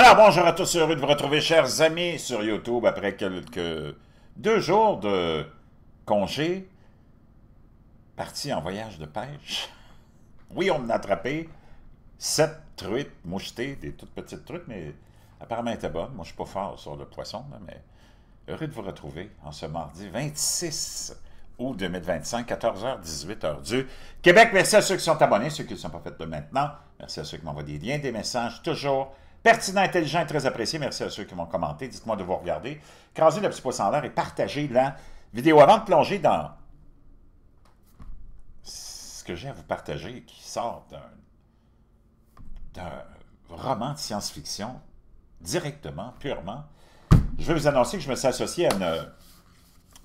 Alors, bonjour à tous, heureux de vous retrouver, chers amis, sur YouTube, après quelques 2 jours de congé, parti en voyage de pêche. Oui, on en a attrapé 7 truites mouchetées, des toutes petites truites, mais apparemment elles étaient bonnes. Moi, je suis pas fort sur le poisson, là, mais heureux de vous retrouver en ce mardi 26 août 2025, 14h18 heure du Québec. Merci à ceux qui sont abonnés, ceux qui ne sont pas faits de maintenant. Merci à ceux qui m'envoient des liens, des messages, toujours pertinent, intelligent et très apprécié. Merci à ceux qui vont commenter. Dites-moi de vous regarder. Crasez le petit pouce en l'air et partagez la vidéo. Avant de plonger dans ce que j'ai à vous partager, qui sort d'un roman de science-fiction, directement, purement, je vais vous annoncer que je me suis associé à une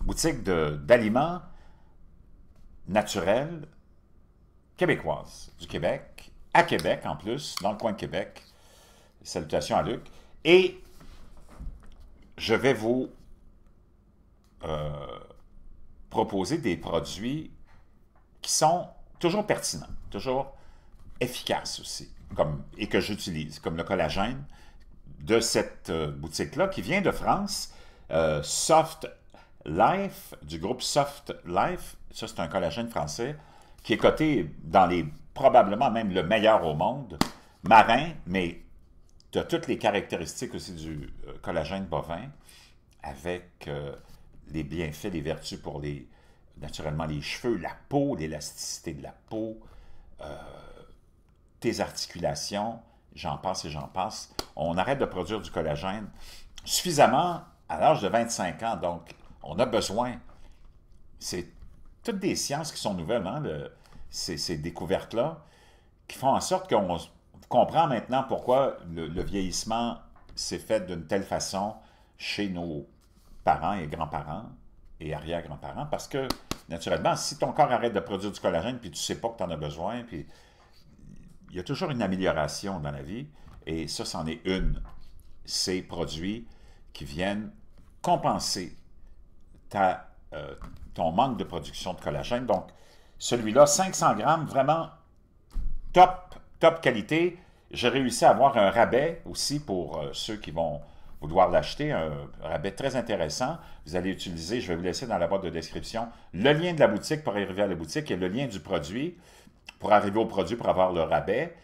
boutique d'aliments naturels québécoises du Québec, à Québec en plus, dans le coin de Québec. Salutations à Luc. Et je vais vous proposer des produits qui sont toujours pertinents, toujours efficaces aussi, et que j'utilise, comme le collagène de cette boutique-là, qui vient de France, Soft Life, du groupe Soft Life. Ça, c'est un collagène français qui est coté dans probablement même le meilleur au monde, marin, mais tu as toutes les caractéristiques aussi du collagène bovin, avec les bienfaits, les vertus pour naturellement les cheveux, la peau, l'élasticité de la peau, tes articulations, j'en passe et j'en passe. On arrête de produire du collagène suffisamment à l'âge de 25 ans, donc on a besoin. C'est toutes des sciences qui sont nouvelles, hein, ces découvertes-là, qui font en sorte qu'on comprend maintenant pourquoi le vieillissement s'est fait d'une telle façon chez nos parents et grands-parents et arrière-grands-parents, parce que, naturellement, si ton corps arrête de produire du collagène, puis tu ne sais pas que tu en as besoin, puis il y a toujours une amélioration dans la vie, et ça, c'en est une. Ces produits qui viennent compenser ton manque de production de collagène. Donc, celui-là, 500 grammes, vraiment top qualité. J'ai réussi à avoir un rabais aussi pour ceux qui vont vouloir l'acheter, un rabais très intéressant. Vous allez utiliser, je vais vous laisser dans la boîte de description, le lien de la boutique pour arriver à la boutique et le lien du produit pour arriver au produit pour avoir le rabais.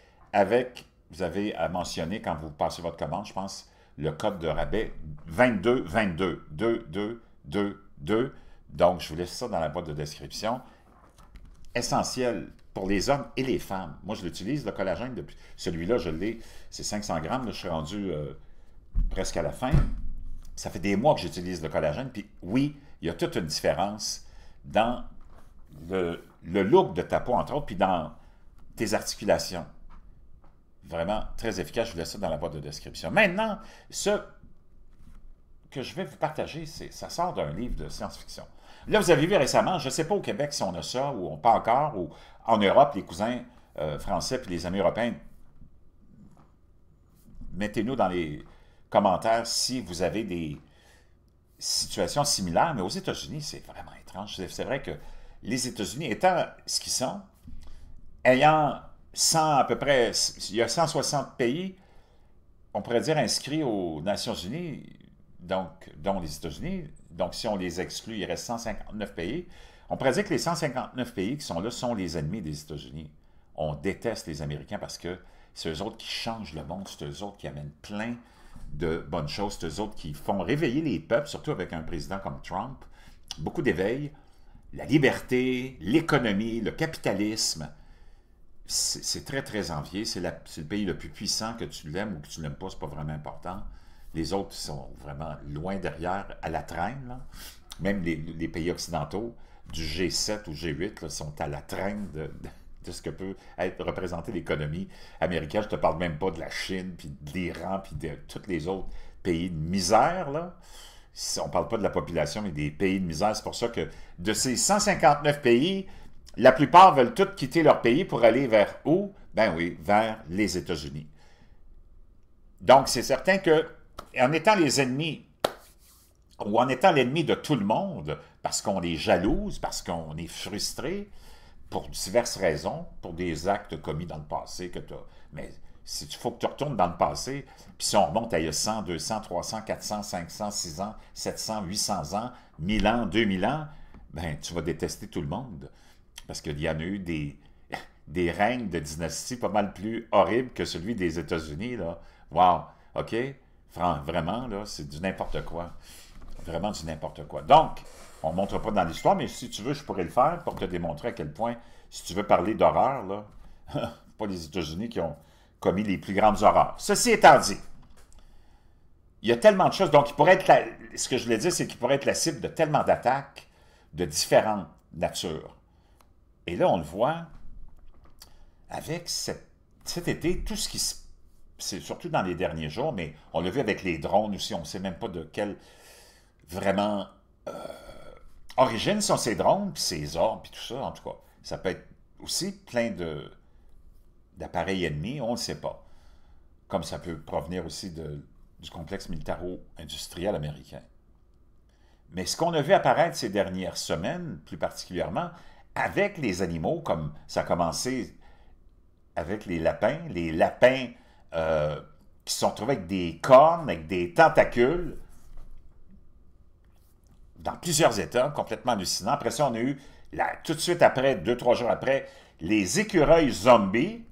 Vous avez à mentionner quand vous passez votre commande, je pense, le code de rabais 2222, 2222. Donc, je vous laisse ça dans la boîte de description. Essentiel pour les hommes et les femmes. Moi, je l'utilise, le collagène, depuis celui-là, je l'ai, c'est 500 grammes, là, je suis rendu presque à la fin. Ça fait des mois que j'utilise le collagène, puis oui, il y a toute une différence dans le look de ta peau, entre autres, puis dans tes articulations. Vraiment très efficace, je vous laisse ça dans la boîte de description. Maintenant, ce que je vais vous partager, ça sort d'un livre de science-fiction. Là, vous avez vu récemment, je ne sais pas au Québec si on a ça, ou pas encore, ou en Europe, les cousins français et les amis européens, mettez-nous dans les commentaires si vous avez des situations similaires, mais aux États-Unis, c'est vraiment étrange. C'est vrai que les États-Unis, étant ce qu'ils sont, ayant 100 à peu près, il y a 160 pays, on pourrait dire inscrits aux Nations Unies, donc, dont les États-Unis. Donc, si on les exclut, il reste 159 pays. On pourrait dire que les 159 pays qui sont là sont les ennemis des États-Unis. On déteste les Américains parce que c'est eux autres qui changent le monde, c'est eux autres qui amènent plein de bonnes choses, c'est eux autres qui font réveiller les peuples, surtout avec un président comme Trump. Beaucoup d'éveil, la liberté, l'économie, le capitalisme. C'est très, très envié. C'est le pays le plus puissant, que tu l'aimes ou que tu ne l'aimes pas, c'est pas vraiment important. Les autres sont vraiment loin derrière, à la traîne, là. Même les pays occidentaux, du G7 ou G8, là, sont à la traîne de ce que peut représenter l'économie américaine. Je ne te parle même pas de la Chine, puis de l'Iran, puis de tous les autres pays de misère, là. On ne parle pas de la population, mais des pays de misère. C'est pour ça que de ces 159 pays, la plupart veulent tous quitter leur pays pour aller vers où? Ben oui, vers les États-Unis. Donc, c'est certain que, en étant les ennemis, ou en étant l'ennemi de tout le monde, parce qu'on est jalouse, parce qu'on est frustré, pour diverses raisons, pour des actes commis dans le passé, mais Si il faut que tu retournes dans le passé, puis si on remonte à il y a 100, 200, 300, 400, 500, 600, 700, 800 ans, 1000 ans, 2000 ans, ben tu vas détester tout le monde. Parce qu'il y en a eu des règnes de dynastie pas mal plus horribles que celui des États-Unis, là. Wow, OK? Vraiment, là, c'est du n'importe quoi. Vraiment du n'importe quoi. Donc, on ne montre pas dans l'histoire, mais si tu veux, je pourrais le faire pour te démontrer à quel point, si tu veux parler d'horreur, là, pas les États-Unis qui ont commis les plus grandes horreurs. Ceci étant dit, il y a tellement de choses. Donc, ce que je voulais dire, c'est qu'il pourrait être la cible de tellement d'attaques de différentes natures. Et là, on le voit avec cet été, tout ce qui se... C'est surtout dans les derniers jours, mais on l'a vu avec les drones aussi, on ne sait même pas de quelle vraiment origine sont ces drones, puis ces orbes, puis tout ça, en tout cas. Ça peut être aussi plein d'appareils ennemis, on ne le sait pas. Comme ça peut provenir aussi du complexe militaro-industriel américain. Mais ce qu'on a vu apparaître ces dernières semaines, plus particulièrement, avec les animaux, comme ça a commencé avec les lapins qui se sont retrouvés avec des cornes, avec des tentacules, dans plusieurs États, complètement hallucinants. Après ça, on a eu, tout de suite après, 2-3 jours après, les écureuils zombies.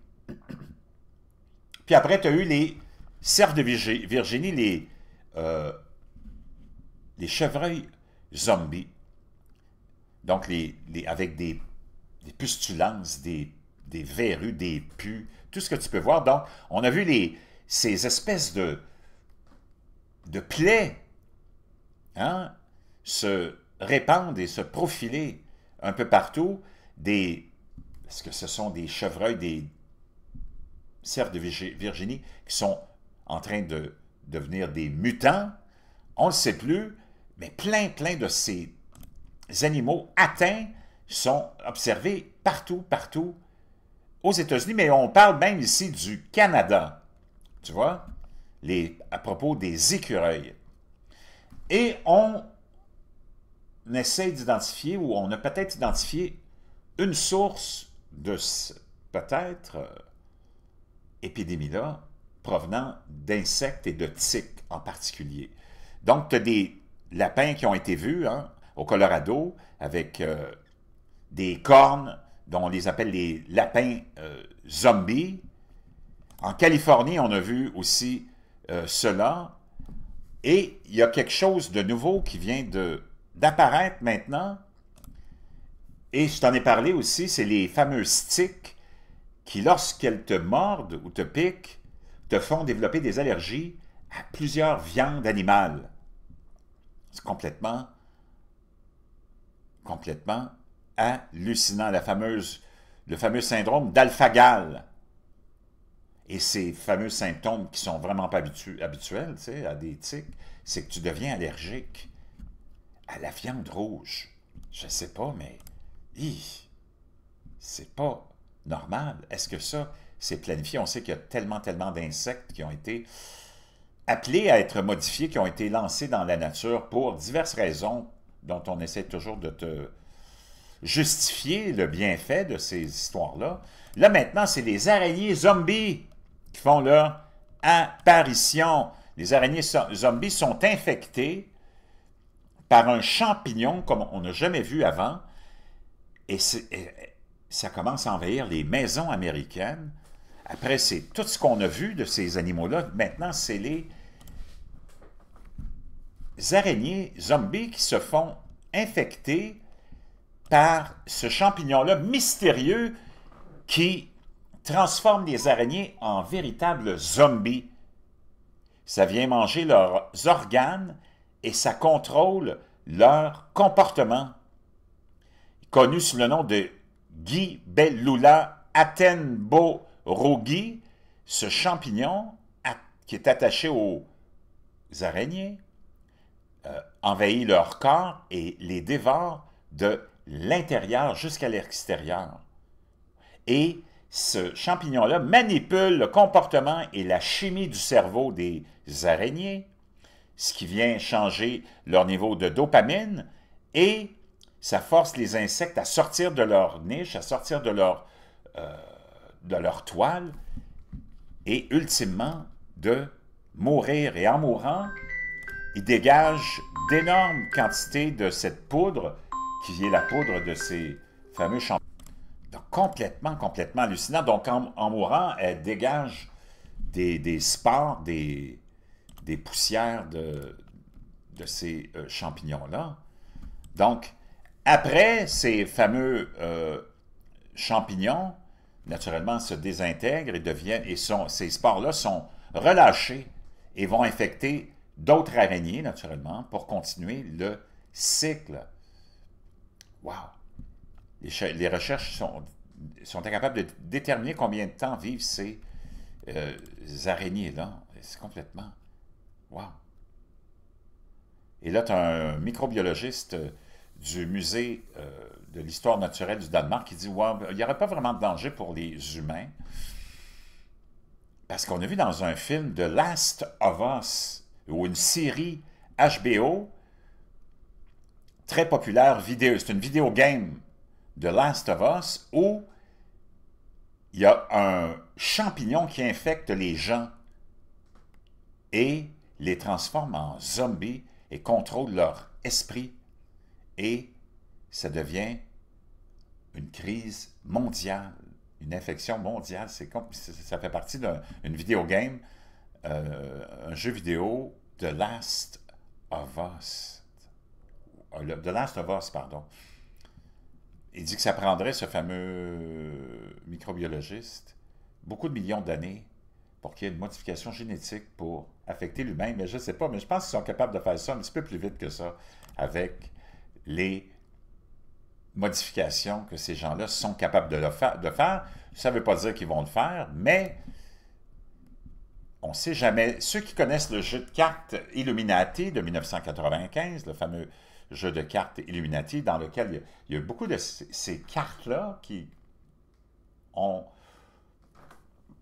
Puis après, tu as eu les cerfs de Virginie, les chevreuils zombies. Donc, avec des pustulances, des verrues, des pus, tout ce que tu peux voir. Donc, on a vu ces espèces de plaies se répandre et se profiler un peu partout. Est-ce que ce sont des chevreuils, des cerfs de Virginie qui sont en train de devenir des mutants? On ne le sait plus, mais plein de ces animaux atteints sont observés partout aux États-Unis, mais on parle même ici du Canada, tu vois, à propos des écureuils. Et on essaie d'identifier, ou on a peut-être identifié une source de peut-être épidémie-là provenant d'insectes et de tiques en particulier. Donc, tu as des lapins qui ont été vus au Colorado avec des cornes dont on les appelle les lapins zombies. En Californie, on a vu aussi cela. Et il y a quelque chose de nouveau qui vient d'apparaître maintenant. Et je t'en ai parlé aussi, c'est les fameuses tiques qui, lorsqu'elles te mordent ou te piquent, te font développer des allergies à plusieurs viandes animales. C'est complètement hallucinant, le fameux syndrome d'Alpha-Gal. Et ces fameux symptômes qui sont vraiment pas habituels, tu sais, à des tiques, c'est que tu deviens allergique à la viande rouge. Je sais pas, mais c'est pas normal. Est-ce que ça, c'est planifié? On sait qu'il y a tellement d'insectes qui ont été appelés à être modifiés, qui ont été lancés dans la nature pour diverses raisons dont on essaie toujours de te justifier le bienfait de ces histoires-là. Là, maintenant, c'est les araignées zombies qui font leur apparition. Les araignées zombies sont infectées par un champignon comme on n'a jamais vu avant, et ça commence à envahir les maisons américaines. Après, c'est tout ce qu'on a vu de ces animaux-là. Maintenant, c'est les araignées zombies qui se font infecter par ce champignon-là mystérieux qui transforme les araignées en véritables zombies. Ça vient manger leurs organes et ça contrôle leur comportement. Connu sous le nom de Gibellula attenboroughi, ce champignon qui est attaché aux araignées envahit leur corps et les dévore de l'intérieur jusqu'à l'extérieur. Et ce champignon-là manipule le comportement et la chimie du cerveau des araignées, ce qui vient changer leur niveau de dopamine, et ça force les insectes à sortir de leur niche, à sortir de leur toile, et ultimement de mourir. Et en mourant, il dégage d'énormes quantités de cette poudre, qui est la poudre de ces fameux champignons. Donc, complètement hallucinant. Donc, en mourant, elle dégage des spores, des poussières de ces champignons-là. Donc, après, ces fameux champignons, naturellement, se désintègrent et deviennent, ces spores-là sont relâchés et vont infecter d'autres araignées, naturellement, pour continuer le cycle. Wow! Les recherches sont incapables de déterminer combien de temps vivent ces araignées-là. C'est complètement... Wow! Et là, tu as un microbiologiste du musée de l'histoire naturelle du Danemark qui dit wow, il n'y aurait pas vraiment de danger pour les humains. Parce qu'on a vu dans un film The Last of Us, ou une série HBO très populaire, c'est une vidéo game The Last of Us, où il y a un champignon qui infecte les gens et les transforme en zombies et contrôle leur esprit. Et ça devient une crise mondiale, une infection mondiale. Ça fait partie d'une vidéo game, un jeu vidéo, The Last of Us. The Last of Us, pardon. Il dit que ça prendrait, ce fameux microbiologiste, beaucoup de millions d'années pour qu'il y ait une modification génétique pour affecter l'humain. Mais je ne sais pas, mais je pense qu'ils sont capables de faire ça un petit peu plus vite que ça avec les modifications que ces gens-là sont capables de faire. Ça ne veut pas dire qu'ils vont le faire, mais on ne sait jamais. Ceux qui connaissent le jeu de cartes Illuminati de 1995, le fameux jeu de cartes Illuminati, dans lequel il y a beaucoup de ces cartes-là qui ont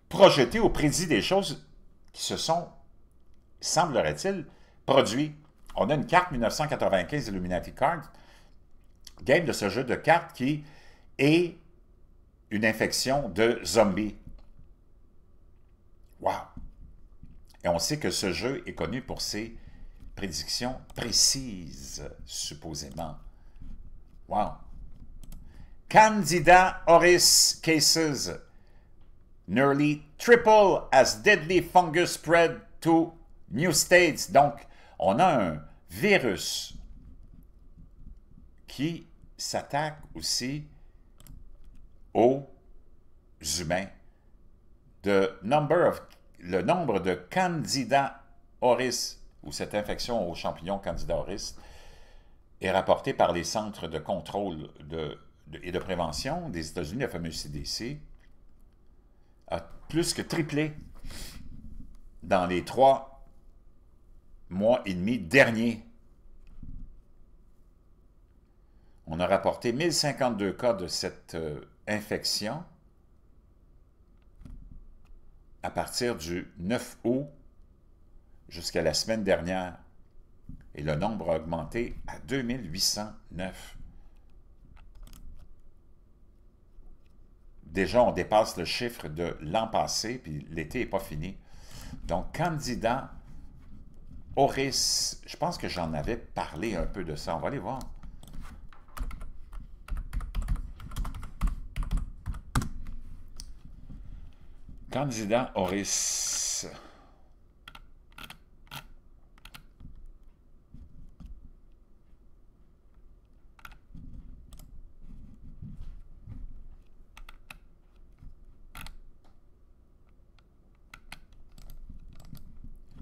projeté ou prédit des choses qui se sont, semblerait-il, produites. On a une carte 1995 Illuminati Card, game de ce jeu de cartes qui est une infection de zombies. Wow! Et on sait que ce jeu est connu pour ses prédictions précises, supposément. Wow! Candida auris cases nearly triple as deadly fungus spread to new states. Donc, on a un virus qui s'attaque aussi aux humains. Le nombre de Candida auris, ou cette infection aux champignons Candida auris, est rapporté par les centres de contrôle et de prévention des États-Unis, le fameux CDC, a plus que triplé dans les 3 mois et demi derniers. On a rapporté 1052 cas de cette infection à partir du 9 août jusqu'à la semaine dernière. Et le nombre a augmenté à 2809. Déjà, on dépasse le chiffre de l'an passé, puis l'été n'est pas fini. Donc, Candida auris, je pense que j'en avais parlé un peu de ça. On va aller voir. Candida auris.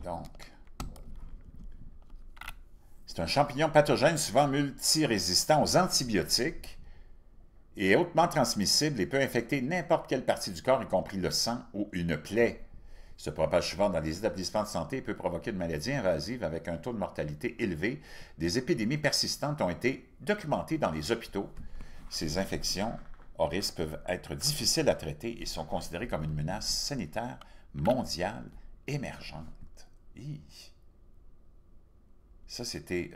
Donc, c'est un champignon pathogène souvent multirésistant aux antibiotiques et hautement transmissible et peut infecter n'importe quelle partie du corps, y compris le sang ou une plaie. Il se propage souvent dans les établissements de santé et peut provoquer une maladie invasive avec un taux de mortalité élevé. Des épidémies persistantes ont été documentées dans les hôpitaux. Ces infections auris peuvent être difficiles à traiter et sont considérées comme une menace sanitaire mondiale émergente. Ça, c'était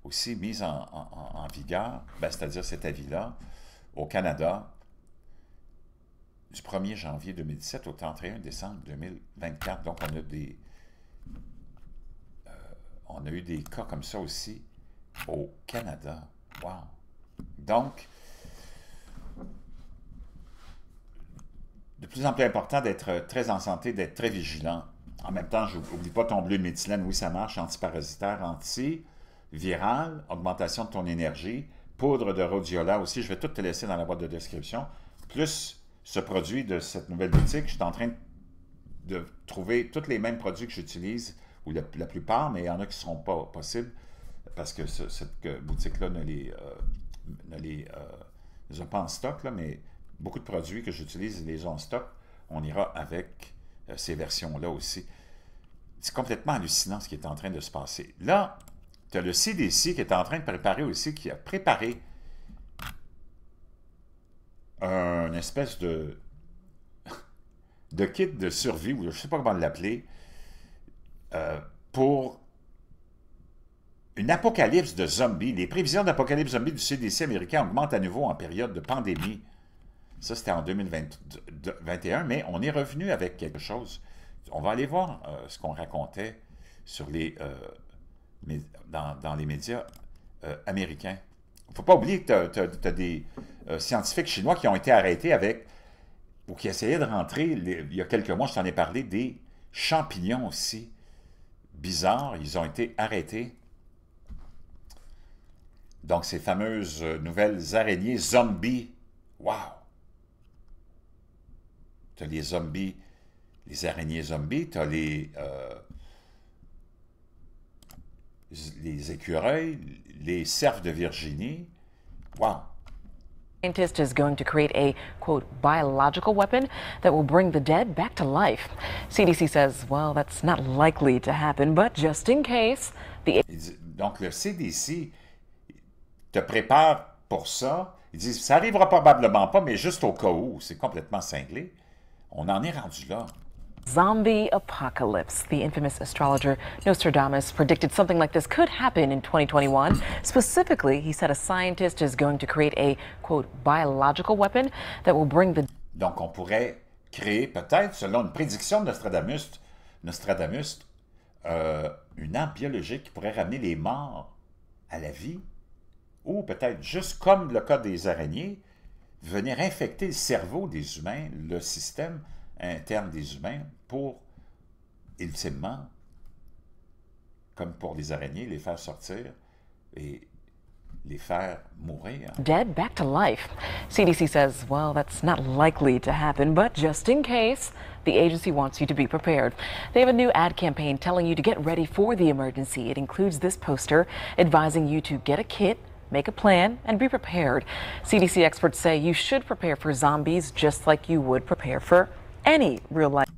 aussi mis en vigueur, c'est-à-dire cet avis-là, au Canada, du 1er janvier 2017 au 31 décembre 2024. Donc, on a eu des cas comme ça aussi au Canada. Wow! Donc, de plus en plus important d'être très en santé, d'être très vigilant. En même temps, je n'oublie pas ton bleu de méthylène, oui, ça marche, antiparasitaire, antiviral, augmentation de ton énergie, poudre de rhodiola aussi, je vais tout te laisser dans la boîte de description, plus ce produit de cette nouvelle boutique, je suis en train de trouver tous les mêmes produits que j'utilise, ou la plupart, mais il y en a qui ne seront pas possibles, parce que cette boutique-là ne les a pas en stock, là, mais beaucoup de produits que j'utilise, les ont en stock. On ira avec ces versions-là aussi. C'est complètement hallucinant ce qui est en train de se passer. Là, tu as le CDC qui est en train de préparer aussi, qui a préparé une espèce de kit de survie, ou je ne sais pas comment l'appeler, pour une apocalypse de zombies. Les prévisions d'apocalypse zombie du CDC américain augmentent à nouveau en période de pandémie. Ça, c'était en 2021, mais on est revenu avec quelque chose. On va aller voir ce qu'on racontait sur dans les médias américains. Il ne faut pas oublier que tu as des scientifiques chinois qui ont été arrêtés ou qui essayaient de rentrer, il y a quelques mois, je t'en ai parlé, des champignons aussi bizarres. Ils ont été arrêtés. Donc, ces fameuses nouvelles araignées zombies. Wow! Tu as les zombies, les araignées zombies, tu as les écureuils, les cerfs de Virginie. Wow! Scientist is going to create a, quote, biological weapon that will bring the dead back to life. CDC says, well, that's not likely to happen, but just in case, Donc, le CDC te prépare pour ça. Ils disent, ça n'arrivera probablement pas, mais juste au cas où. C'est complètement cinglé. On en est rendu là. Zombie apocalypse. The infamous astrologer Nostradamus predicted something like this could happen in 2021. Specifically, he said a scientist is going to create a, quote, biological weapon that will bring the... Donc, on pourrait créer, peut-être, selon une prédiction de Nostradamus, une arme biologique qui pourrait ramener les morts à la vie, ou peut-être, juste comme le cas des araignées, venir infecter le cerveau des humains, le système interne des humains, pour, ultimement, comme pour les araignées, les faire sortir et les faire mourir. Dead back to life. CDC says, well, that's not likely to happen, but just in case, the agency wants you to be prepared. They have a new ad campaign telling you to get ready for the emergency. It includes this poster advising you to get a kit, make a plan, and be prepared. CDC experts say you should prepare for zombies just like you would prepare for any real-life.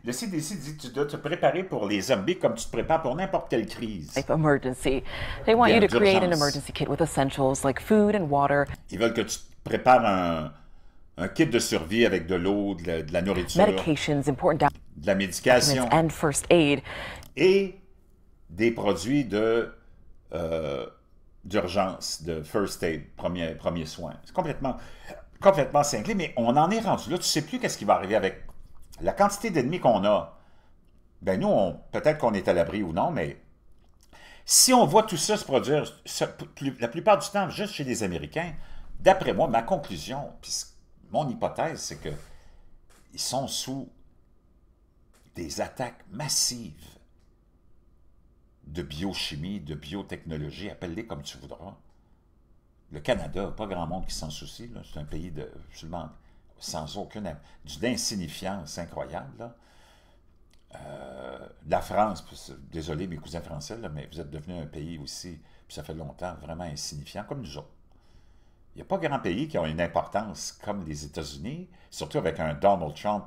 Le CDC dit que tu dois te préparer pour les zombies comme tu te prépares pour n'importe quelle crise. Emergency. They want you to create an emergency kit with essentials like food and water. Ils veulent que tu te prépares un kit de survie avec de l'eau, de la nourriture, medications, important de la médication and first aid. Et des produits d'urgence, de first aid, premier soin. C'est complètement cinglé, mais on en est rendu là. Tu ne sais plus qu'est-ce qui va arriver avec la quantité d'ennemis qu'on a. Ben nous, peut-être qu'on est à l'abri ou non, mais si on voit tout ça se produire, la plupart du temps, juste chez les Américains, d'après moi, ma conclusion, puis mon hypothèse, c'est qu'ils sont sous des attaques massives de biochimie, de biotechnologie, appelle-les comme tu voudras. Le Canada, pas grand monde qui s'en soucie. C'est un pays absolument sans aucune... d'une insignifiance incroyable. Là. La France, désolé mes cousins français, là, mais vous êtes devenu un pays aussi, puis ça fait longtemps, vraiment insignifiant, comme nous autres. Il n'y a pas grand pays qui ont une importance comme les États-Unis, surtout avec un Donald Trump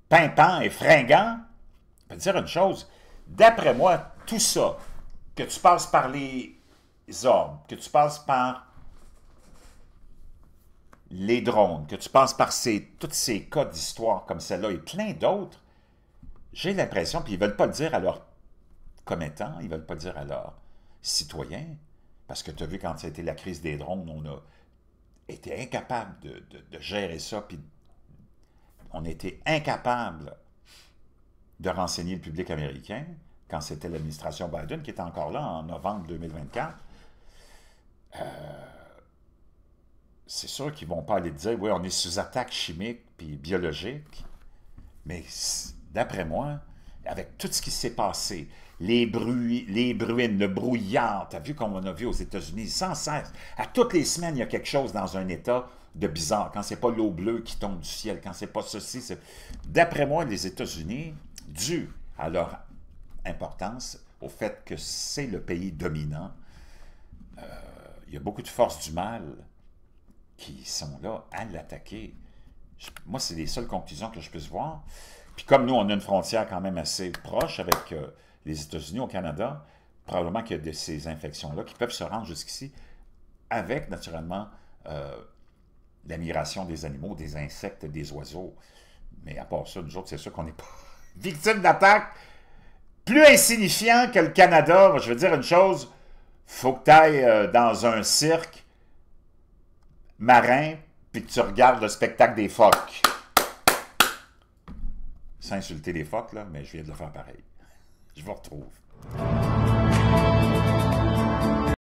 pimpant et fringant. Je peux te dire une chose, d'après moi, tout ça, que tu passes par les hommes, que tu passes par les drones, que tu passes par tous ces cas d'histoire comme celle-là et plein d'autres, j'ai l'impression, puis ils ne veulent pas le dire à leurs commettants, ils ne veulent pas le dire à leurs citoyens, parce que tu as vu quand ça a été la crise des drones, on a été incapable de gérer ça, puis on a été incapable de renseigner le public américain quand c'était l'administration Biden, qui était encore là en novembre 2024. C'est sûr qu'ils ne vont pas aller dire « Oui, on est sous attaque chimique puis biologique », mais d'après moi, avec tout ce qui s'est passé, les bruines, le brouillard, tu as vu comme on a vu aux États-Unis, sans cesse, à toutes les semaines, il y a quelque chose dans un état de bizarre, quand c'est pas l'eau bleue qui tombe du ciel, quand c'est pas ceci. D'après moi, les États-Unis, dû à leur importance, au fait que c'est le pays dominant, il y a beaucoup de forces du mal qui sont là à l'attaquer. Moi, c'est les seules conclusions que je puisse voir. Puis comme nous, on a une frontière quand même assez proche avec les États-Unis au Canada, probablement qu'il y a de ces infections-là qui peuvent se rendre jusqu'ici avec, naturellement, la migration des animaux, des insectes, des oiseaux. Mais à part ça, nous autres, c'est sûr qu'on n'est pas victimes d'attaques plus insignifiants que le Canada. Je veux dire une chose, faut que tu ailles dans un cirque marin puis que tu regardes le spectacle des phoques. Sans insulter les phoques, là, mais je viens de le faire pareil. Je vous retrouve.